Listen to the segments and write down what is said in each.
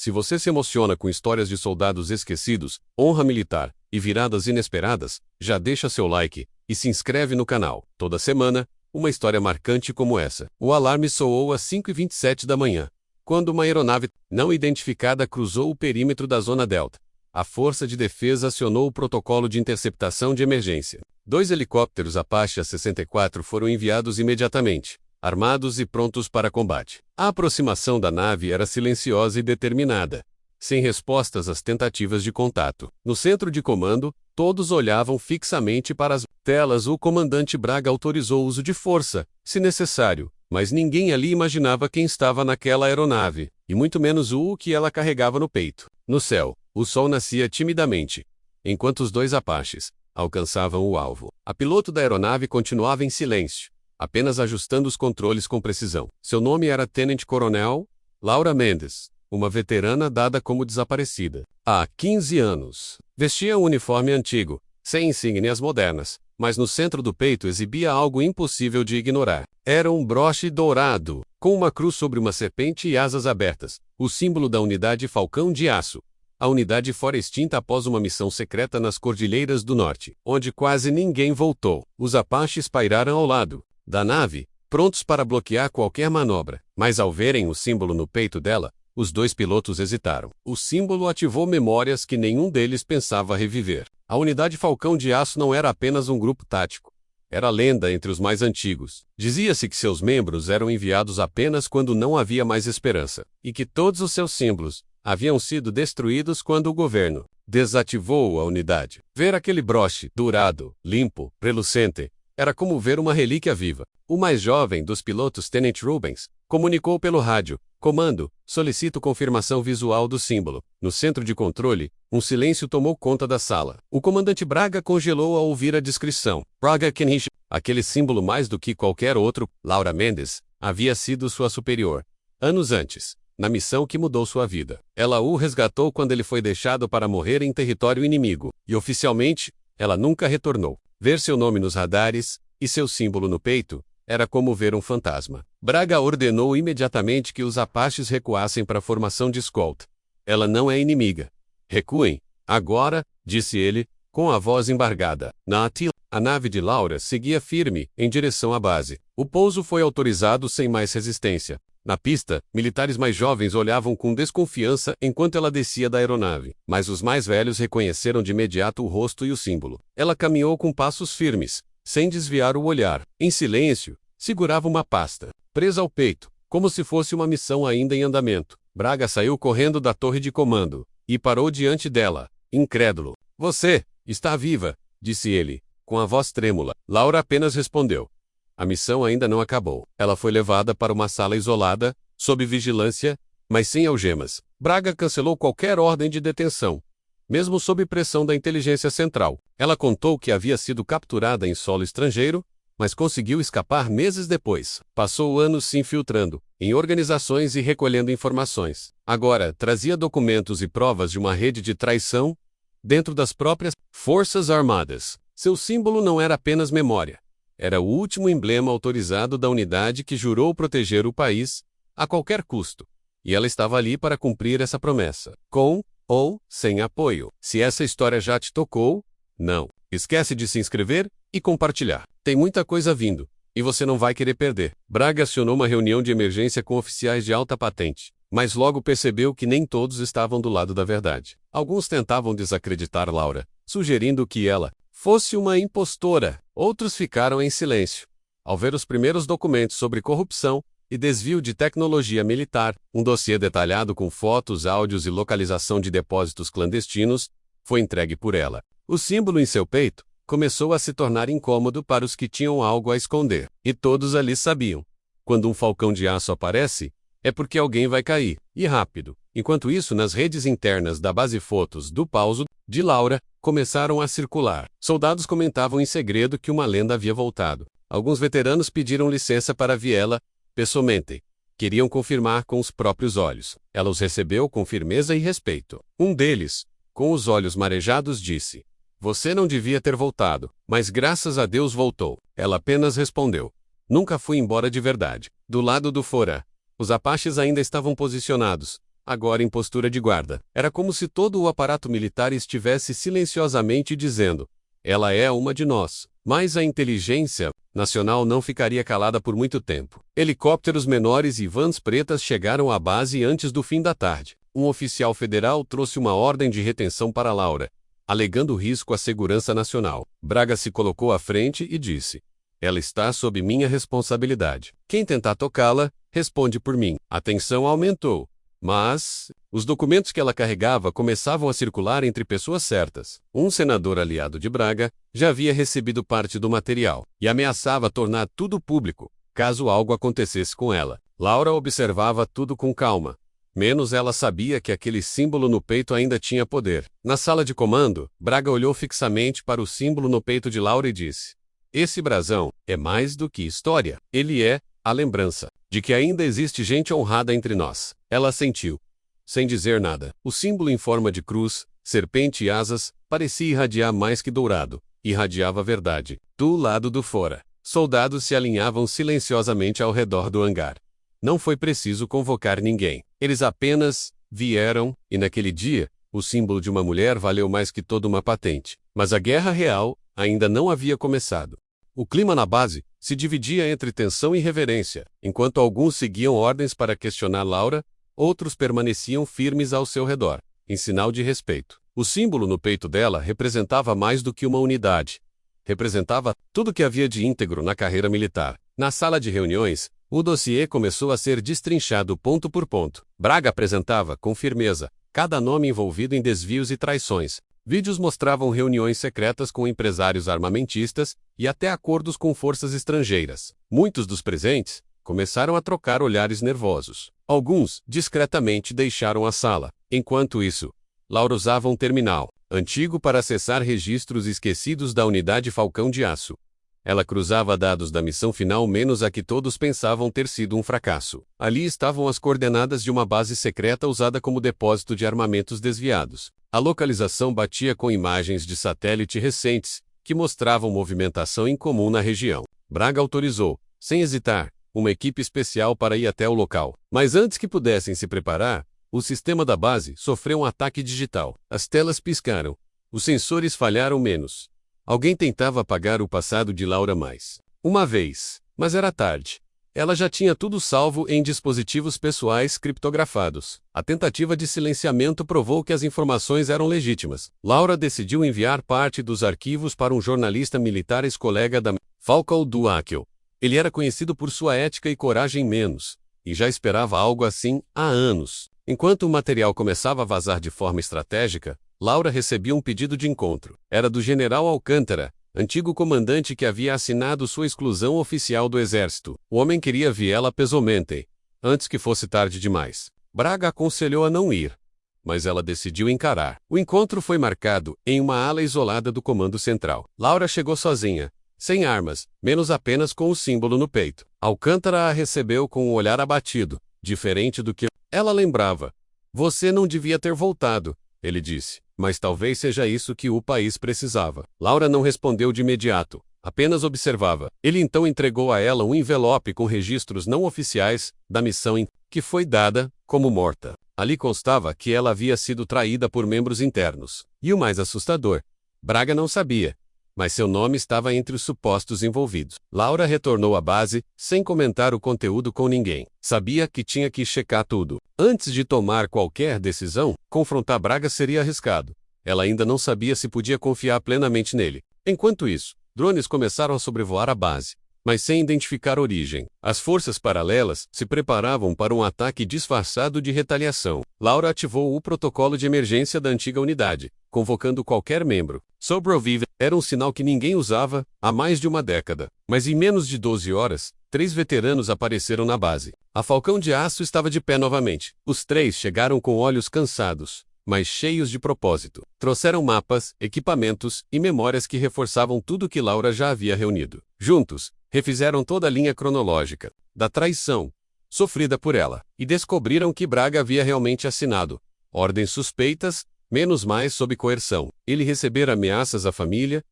Se você se emociona com histórias de soldados esquecidos, honra militar e viradas inesperadas, já deixa seu like e se inscreve no canal. Toda semana, uma história marcante como essa. O alarme soou às 5h27 da manhã, quando uma aeronave não identificada cruzou o perímetro da Zona Delta. A Força de Defesa acionou o protocolo de interceptação de emergência. 2 helicópteros Apache A-64 foram enviados imediatamente, armados e prontos para combate. A aproximação da nave era silenciosa e determinada, sem respostas às tentativas de contato. No centro de comando, todos olhavam fixamente para as telas. O comandante Braga autorizou o uso de força, se necessário, mas ninguém ali imaginava quem estava naquela aeronave, e muito menos o que ela carregava no peito. No céu, o sol nascia timidamente, enquanto os 2 Apaches alcançavam o alvo. A piloto da aeronave continuava em silêncio, apenas ajustando os controles com precisão. Seu nome era Tenente Coronel Laura Mendes, uma veterana dada como desaparecida há 15 anos. Vestia um uniforme antigo, sem insígnias modernas, mas no centro do peito exibia algo impossível de ignorar. Era um broche dourado, com uma cruz sobre uma serpente e asas abertas, o símbolo da unidade Falcão de Aço. A unidade fora extinta após uma missão secreta nas Cordilheiras do Norte, onde quase ninguém voltou. Os Apaches pairaram ao lado da nave, prontos para bloquear qualquer manobra, mas ao verem o símbolo no peito dela, os 2 pilotos hesitaram. O símbolo ativou memórias que nenhum deles pensava reviver. A unidade Falcão de Aço não era apenas um grupo tático. Era lenda entre os mais antigos. Dizia-se que seus membros eram enviados apenas quando não havia mais esperança, e que todos os seus símbolos haviam sido destruídos quando o governo desativou a unidade. Ver aquele broche, dourado, limpo, relucente, era como ver uma relíquia viva. O mais jovem dos pilotos, Tenente Rubens, comunicou pelo rádio: "Comando, solicito confirmação visual do símbolo." No centro de controle, um silêncio tomou conta da sala. O comandante Braga congelou ao ouvir a descrição. Braga Kenichi, aquele símbolo mais do que qualquer outro, Laura Mendes, havia sido sua superior, anos antes, na missão que mudou sua vida. Ela o resgatou quando ele foi deixado para morrer em território inimigo, e oficialmente, ela nunca retornou. Ver seu nome nos radares e seu símbolo no peito era como ver um fantasma. Braga ordenou imediatamente que os Apaches recuassem para a formação de escolta. "Ela não é inimiga. Recuem, agora", disse ele, com a voz embargada. Na Attila, a nave de Laura seguia firme, em direção à base. O pouso foi autorizado sem mais resistência. Na pista, militares mais jovens olhavam com desconfiança enquanto ela descia da aeronave, mas os mais velhos reconheceram de imediato o rosto e o símbolo. Ela caminhou com passos firmes, sem desviar o olhar. Em silêncio, segurava uma pasta, presa ao peito, como se fosse uma missão ainda em andamento. Braga saiu correndo da torre de comando e parou diante dela, incrédulo. "Você está viva", disse ele, com a voz trêmula. Laura apenas respondeu: "A missão ainda não acabou." Ela foi levada para uma sala isolada, sob vigilância, mas sem algemas. Braga cancelou qualquer ordem de detenção, mesmo sob pressão da inteligência central. Ela contou que havia sido capturada em solo estrangeiro, mas conseguiu escapar meses depois. Passou anos se infiltrando em organizações e recolhendo informações. Agora, trazia documentos e provas de uma rede de traição dentro das próprias Forças Armadas. Seu símbolo não era apenas memória. Era o último emblema autorizado da unidade que jurou proteger o país a qualquer custo. E ela estava ali para cumprir essa promessa, com ou sem apoio. Se essa história já te tocou, não esquece de se inscrever e compartilhar. Tem muita coisa vindo, e você não vai querer perder. Braga acionou uma reunião de emergência com oficiais de alta patente, mas logo percebeu que nem todos estavam do lado da verdade. Alguns tentavam desacreditar Laura, sugerindo que ela fosse uma impostora. Outros ficaram em silêncio. Ao ver os primeiros documentos sobre corrupção e desvio de tecnologia militar, um dossiê detalhado com fotos, áudios e localização de depósitos clandestinos, foi entregue por ela. O símbolo em seu peito começou a se tornar incômodo para os que tinham algo a esconder. E todos ali sabiam: quando um falcão de aço aparece, é porque alguém vai cair, e rápido. Enquanto isso, nas redes internas da base, fotos do pauso de Laura começaram a circular. Soldados comentavam em segredo que uma lenda havia voltado. Alguns veteranos pediram licença para vê-la pessoalmente. Queriam confirmar com os próprios olhos. Ela os recebeu com firmeza e respeito. Um deles, com os olhos marejados, disse: "Você não devia ter voltado, mas graças a Deus voltou." Ela apenas respondeu: "Nunca fui embora de verdade." Do lado do fora, os Apaches ainda estavam posicionados, agora em postura de guarda. Era como se todo o aparato militar estivesse silenciosamente dizendo: ela é uma de nós. Mas a inteligência nacional não ficaria calada por muito tempo. Helicópteros menores e vans pretas chegaram à base antes do fim da tarde. Um oficial federal trouxe uma ordem de retenção para Laura, alegando risco à segurança nacional. Braga se colocou à frente e disse: ela está sob minha responsabilidade. Quem tentar tocá-la, responde por mim. A tensão aumentou. Mas os documentos que ela carregava começavam a circular entre pessoas certas. Um senador aliado de Braga já havia recebido parte do material e ameaçava tornar tudo público, caso algo acontecesse com ela. Laura observava tudo com calma. Menos ela sabia que aquele símbolo no peito ainda tinha poder. Na sala de comando, Braga olhou fixamente para o símbolo no peito de Laura e disse: esse brasão é mais do que história. Ele é a lembrança de que ainda existe gente honrada entre nós. Ela assentiu, sem dizer nada. O símbolo em forma de cruz, serpente e asas, parecia irradiar mais que dourado. Irradiava a verdade. Do lado do fora, soldados se alinhavam silenciosamente ao redor do hangar. Não foi preciso convocar ninguém. Eles apenas vieram, e naquele dia, o símbolo de uma mulher valeu mais que toda uma patente. Mas a guerra real ainda não havia começado. O clima na base se dividia entre tensão e reverência. Enquanto alguns seguiam ordens para questionar Laura, outros permaneciam firmes ao seu redor, em sinal de respeito. O símbolo no peito dela representava mais do que uma unidade. Representava tudo que havia de íntegro na carreira militar. Na sala de reuniões, o dossiê começou a ser destrinchado ponto por ponto. Braga apresentava, com firmeza, cada nome envolvido em desvios e traições. Vídeos mostravam reuniões secretas com empresários armamentistas e até acordos com forças estrangeiras. Muitos dos presentes começaram a trocar olhares nervosos. Alguns, discretamente, deixaram a sala. Enquanto isso, Laura usava um terminal, antigo para acessar registros esquecidos da unidade Falcão de Aço. Ela cruzava dados da missão final menos a que todos pensavam ter sido um fracasso. Ali estavam as coordenadas de uma base secreta usada como depósito de armamentos desviados. A localização batia com imagens de satélite recentes, que mostravam movimentação incomum na região. Braga autorizou, sem hesitar, uma equipe especial para ir até o local. Mas antes que pudessem se preparar, o sistema da base sofreu um ataque digital. As telas piscaram. Os sensores falharam menos. Alguém tentava apagar o passado de Laura mais uma vez, mas era tarde. Ela já tinha tudo salvo em dispositivos pessoais criptografados. A tentativa de silenciamento provou que as informações eram legítimas. Laura decidiu enviar parte dos arquivos para um jornalista militar ex-colega da Falcão do Aço. Ele era conhecido por sua ética e coragem menos, e já esperava algo assim há anos. Enquanto o material começava a vazar de forma estratégica, Laura recebia um pedido de encontro. Era do general Alcântara, antigo comandante que havia assinado sua exclusão oficial do exército. O homem queria vê-la pessoalmente, antes que fosse tarde demais. Braga aconselhou a não ir, mas ela decidiu encarar. O encontro foi marcado em uma ala isolada do comando central. Laura chegou sozinha, sem armas, menos apenas com o símbolo no peito. Alcântara a recebeu com um olhar abatido, diferente do que ela lembrava. Você não devia ter voltado, ele disse. Mas talvez seja isso que o país precisava. Laura não respondeu de imediato, apenas observava. Ele então entregou a ela um envelope com registros não oficiais da missão que foi dada como morta. Ali constava que ela havia sido traída por membros internos. E o mais assustador, Braga não sabia, mas seu nome estava entre os supostos envolvidos. Laura retornou à base, sem comentar o conteúdo com ninguém. Sabia que tinha que checar tudo. Antes de tomar qualquer decisão, confrontar Braga seria arriscado. Ela ainda não sabia se podia confiar plenamente nele. Enquanto isso, drones começaram a sobrevoar a base, mas sem identificar origem. As forças paralelas se preparavam para um ataque disfarçado de retaliação. Laura ativou o protocolo de emergência da antiga unidade, convocando qualquer membro. Sobrevive era um sinal que ninguém usava há mais de uma década. Mas em menos de 12 horas, 3 veteranos apareceram na base. A Falcão de Aço estava de pé novamente. Os 3 chegaram com olhos cansados, mas cheios de propósito. Trouxeram mapas, equipamentos e memórias que reforçavam tudo que Laura já havia reunido. Juntos, refizeram toda a linha cronológica da traição sofrida por ela e descobriram que Braga havia realmente assinado ordens suspeitas, menos mais sob coerção. Ele recebera ameaças à família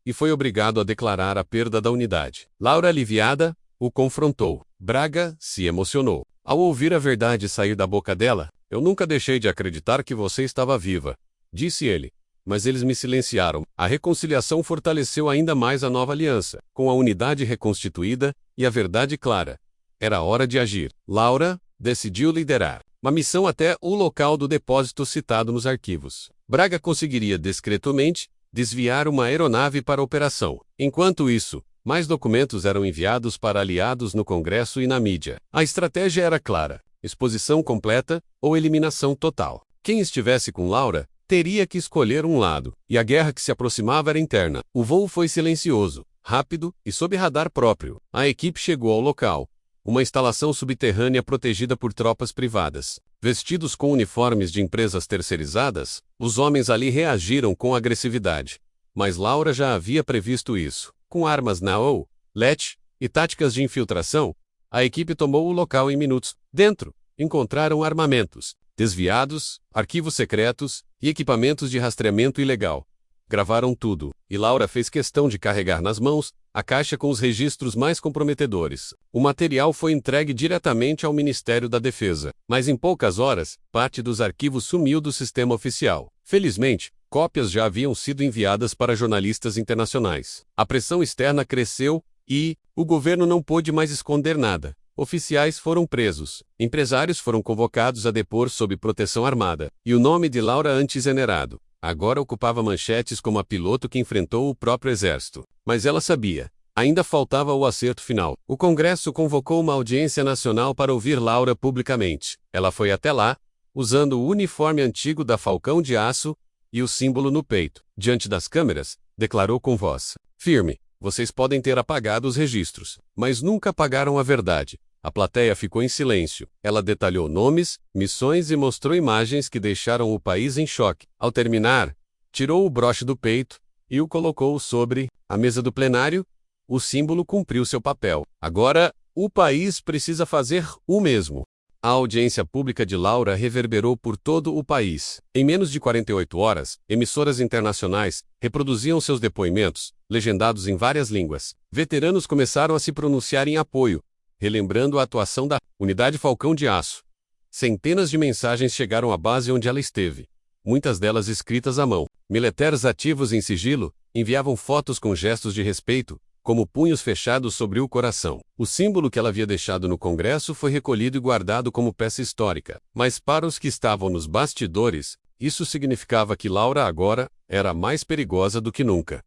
e foi obrigado a declarar a perda da unidade. Laura, aliviada, o confrontou. Braga se emocionou. Ao ouvir a verdade sair da boca dela, Eu nunca deixei de acreditar que você estava viva, disse ele. Mas eles me silenciaram. A reconciliação fortaleceu ainda mais a nova aliança, com a unidade reconstituída e a verdade clara. Era hora de agir. Laura decidiu liderar uma missão até o local do depósito citado nos arquivos. Braga conseguiria discretamente desviar uma aeronave para a operação. Enquanto isso, mais documentos eram enviados para aliados no Congresso e na mídia. A estratégia era clara: exposição completa ou eliminação total. Quem estivesse com Laura teria que escolher um lado, e a guerra que se aproximava era interna. O voo foi silencioso, rápido e sob radar próprio. A equipe chegou ao local, uma instalação subterrânea protegida por tropas privadas. Vestidos com uniformes de empresas terceirizadas, os homens ali reagiram com agressividade. Mas Laura já havia previsto isso. Com armas NAO, LET e táticas de infiltração, a equipe tomou o local em minutos. Dentro, encontraram armamentos desviados, arquivos secretos e equipamentos de rastreamento ilegal. Gravaram tudo, e Laura fez questão de carregar nas mãos a caixa com os registros mais comprometedores. O material foi entregue diretamente ao Ministério da Defesa, mas em poucas horas, parte dos arquivos sumiu do sistema oficial. Felizmente, cópias já haviam sido enviadas para jornalistas internacionais. A pressão externa cresceu e o governo não pôde mais esconder nada. Oficiais foram presos, empresários foram convocados a depor sob proteção armada, e o nome de Laura anti-generado agora ocupava manchetes como a piloto que enfrentou o próprio exército. Mas ela sabia, ainda faltava o acerto final. O Congresso convocou uma audiência nacional para ouvir Laura publicamente. Ela foi até lá, usando o uniforme antigo da Falcão de Aço e o símbolo no peito. Diante das câmeras, declarou com voz firme: vocês podem ter apagado os registros, mas nunca apagaram a verdade. A plateia ficou em silêncio. Ela detalhou nomes, missões e mostrou imagens que deixaram o país em choque. Ao terminar, tirou o broche do peito e o colocou sobre a mesa do plenário. O símbolo cumpriu seu papel. Agora, o país precisa fazer o mesmo. A audiência pública de Laura reverberou por todo o país. Em menos de 48 horas, emissoras internacionais reproduziam seus depoimentos, legendados em várias línguas. Veteranos começaram a se pronunciar em apoio, relembrando a atuação da Unidade Falcão de Aço. Centenas de mensagens chegaram à base onde ela esteve, muitas delas escritas à mão. Militares ativos em sigilo enviavam fotos com gestos de respeito, como punhos fechados sobre o coração. O símbolo que ela havia deixado no Congresso foi recolhido e guardado como peça histórica. Mas para os que estavam nos bastidores, isso significava que Laura agora era mais perigosa do que nunca.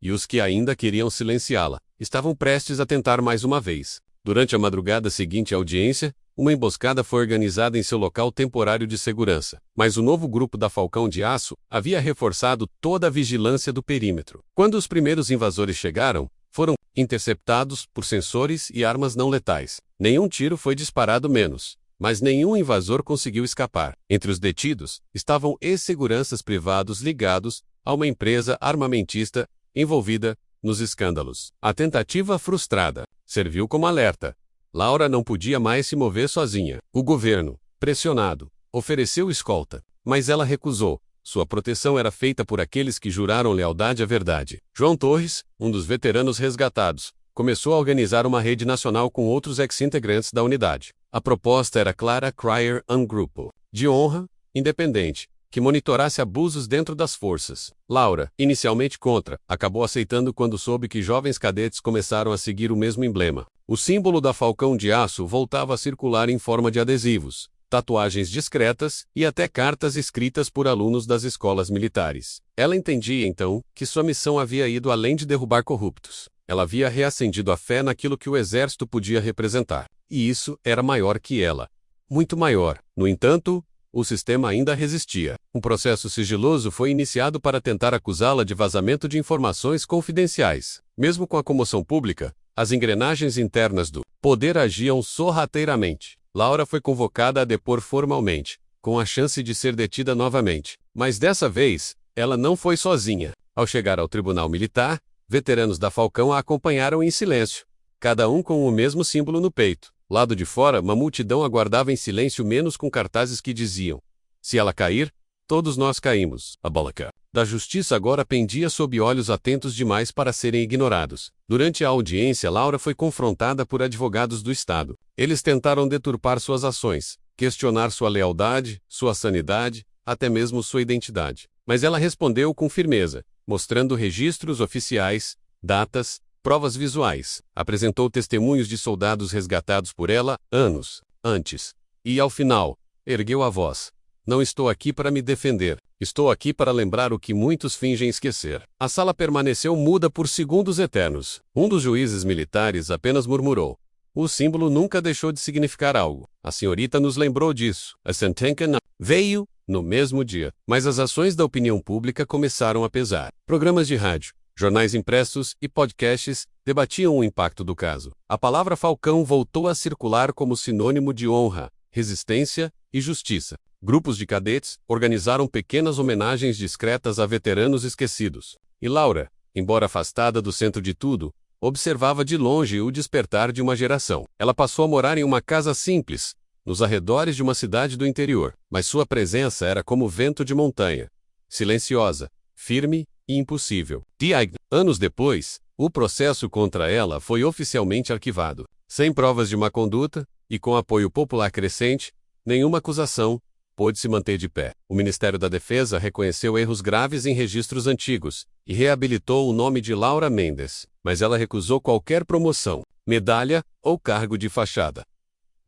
E os que ainda queriam silenciá-la estavam prestes a tentar mais uma vez. Durante a madrugada seguinte à audiência, uma emboscada foi organizada em seu local temporário de segurança. Mas o novo grupo da Falcão de Aço havia reforçado toda a vigilância do perímetro. Quando os primeiros invasores chegaram, foram interceptados por sensores e armas não letais. Nenhum tiro foi disparado menos, mas nenhum invasor conseguiu escapar. Entre os detidos, estavam ex-seguranças privados ligados a uma empresa armamentista envolvida nos escândalos. A tentativa frustrada serviu como alerta. Laura não podia mais se mover sozinha. O governo, pressionado, ofereceu escolta, mas ela recusou. Sua proteção era feita por aqueles que juraram lealdade à verdade. João Torres, um dos veteranos resgatados, começou a organizar uma rede nacional com outros ex-integrantes da unidade. A proposta era Clara criar um grupo de honra, independente, que monitorasse abusos dentro das forças. Laura, inicialmente contra, acabou aceitando quando soube que jovens cadetes começaram a seguir o mesmo emblema. O símbolo da Falcão de Aço voltava a circular em forma de adesivos, tatuagens discretas e até cartas escritas por alunos das escolas militares. Ela entendia então que sua missão havia ido além de derrubar corruptos. Ela havia reacendido a fé naquilo que o exército podia representar. E isso era maior que ela. Muito maior. No entanto, o sistema ainda resistia. Um processo sigiloso foi iniciado para tentar acusá-la de vazamento de informações confidenciais. Mesmo com a comoção pública, as engrenagens internas do poder agiam sorrateiramente. Laura foi convocada a depor formalmente, com a chance de ser detida novamente. Mas dessa vez, ela não foi sozinha. Ao chegar ao tribunal militar, veteranos da Falcão a acompanharam em silêncio, cada um com o mesmo símbolo no peito. Lado de fora, uma multidão aguardava em silêncio, menos com cartazes que diziam: se ela cair, todos nós caímos. A boca da justiça agora pendia sob olhos atentos demais para serem ignorados. Durante a audiência, Laura foi confrontada por advogados do Estado. Eles tentaram deturpar suas ações, questionar sua lealdade, sua sanidade, até mesmo sua identidade. Mas ela respondeu com firmeza, mostrando registros oficiais, datas, provas visuais. Apresentou testemunhos de soldados resgatados por ela anos antes. E, ao final, ergueu a voz. Não estou aqui para me defender. Estou aqui para lembrar o que muitos fingem esquecer. A sala permaneceu muda por segundos eternos. Um dos juízes militares apenas murmurou. O símbolo nunca deixou de significar algo. A senhorita nos lembrou disso. A sentença veio no mesmo dia. Mas as ações da opinião pública começaram a pesar. Programas de rádio, jornais impressos e podcasts debatiam o impacto do caso. A palavra Falcão voltou a circular como sinônimo de honra, resistência e justiça. Grupos de cadetes organizaram pequenas homenagens discretas a veteranos esquecidos. E Laura, embora afastada do centro de tudo, observava de longe o despertar de uma geração. Ela passou a morar em uma casa simples, nos arredores de uma cidade do interior, mas sua presença era como vento de montanha, silenciosa, firme e impossível. Anos depois, o processo contra ela foi oficialmente arquivado. Sem provas de má conduta, e com apoio popular crescente, nenhuma acusação pôde se manter de pé. O Ministério da Defesa reconheceu erros graves em registros antigos e reabilitou o nome de Laura Mendes, mas ela recusou qualquer promoção, medalha ou cargo de fachada.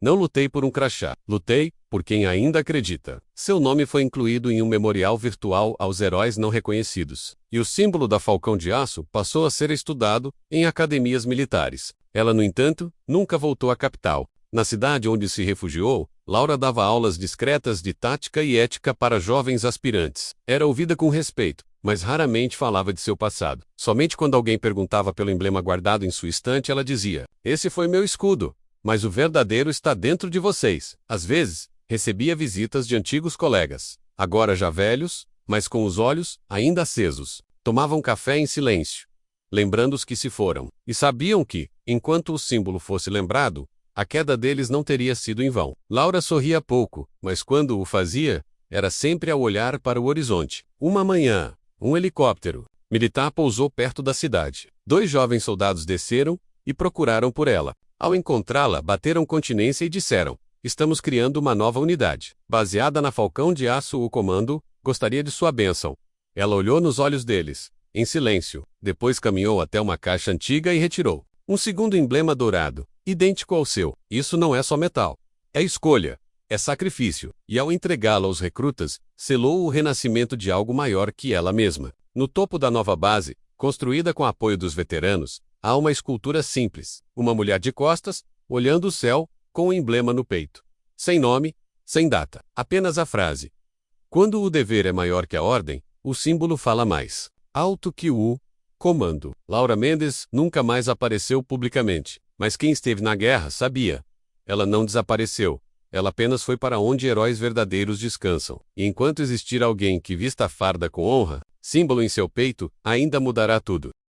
Não lutei por um crachá, lutei por quem ainda acredita. Seu nome foi incluído em um memorial virtual aos heróis não reconhecidos, e o símbolo da Falcão de Aço passou a ser estudado em academias militares. Ela, no entanto, nunca voltou à capital. Na cidade onde se refugiou, Laura dava aulas discretas de tática e ética para jovens aspirantes. Era ouvida com respeito, mas raramente falava de seu passado. Somente quando alguém perguntava pelo emblema guardado em sua estante, ela dizia: "Esse foi meu escudo, mas o verdadeiro está dentro de vocês." Às vezes, recebia visitas de antigos colegas, agora já velhos, mas com os olhos ainda acesos. Tomavam café em silêncio, lembrando os que se foram, e sabiam que, enquanto o símbolo fosse lembrado, a queda deles não teria sido em vão. Laura sorria pouco, mas quando o fazia, era sempre ao olhar para o horizonte. Uma manhã, um helicóptero militar pousou perto da cidade. 2 jovens soldados desceram e procuraram por ela. Ao encontrá-la, bateram continência e disseram: "Estamos criando uma nova unidade. Baseada na Falcão de Aço, o comando gostaria de sua bênção." Ela olhou nos olhos deles, em silêncio, depois caminhou até uma caixa antiga e retirou um segundo emblema dourado, idêntico ao seu. Isso não é só metal. É escolha, é sacrifício. E ao entregá-lo aos recrutas, selou o renascimento de algo maior que ela mesma. No topo da nova base, construída com apoio dos veteranos, há uma escultura simples. Uma mulher de costas, olhando o céu, com o emblema no peito. Sem nome, sem data. Apenas a frase. Quando o dever é maior que a ordem, o símbolo fala mais alto que o comando. Laura Mendes nunca mais apareceu publicamente. Mas quem esteve na guerra sabia. Ela não desapareceu. Ela apenas foi para onde heróis verdadeiros descansam. E enquanto existir alguém que vista a farda com honra, símbolo em seu peito, ainda mudará tudo.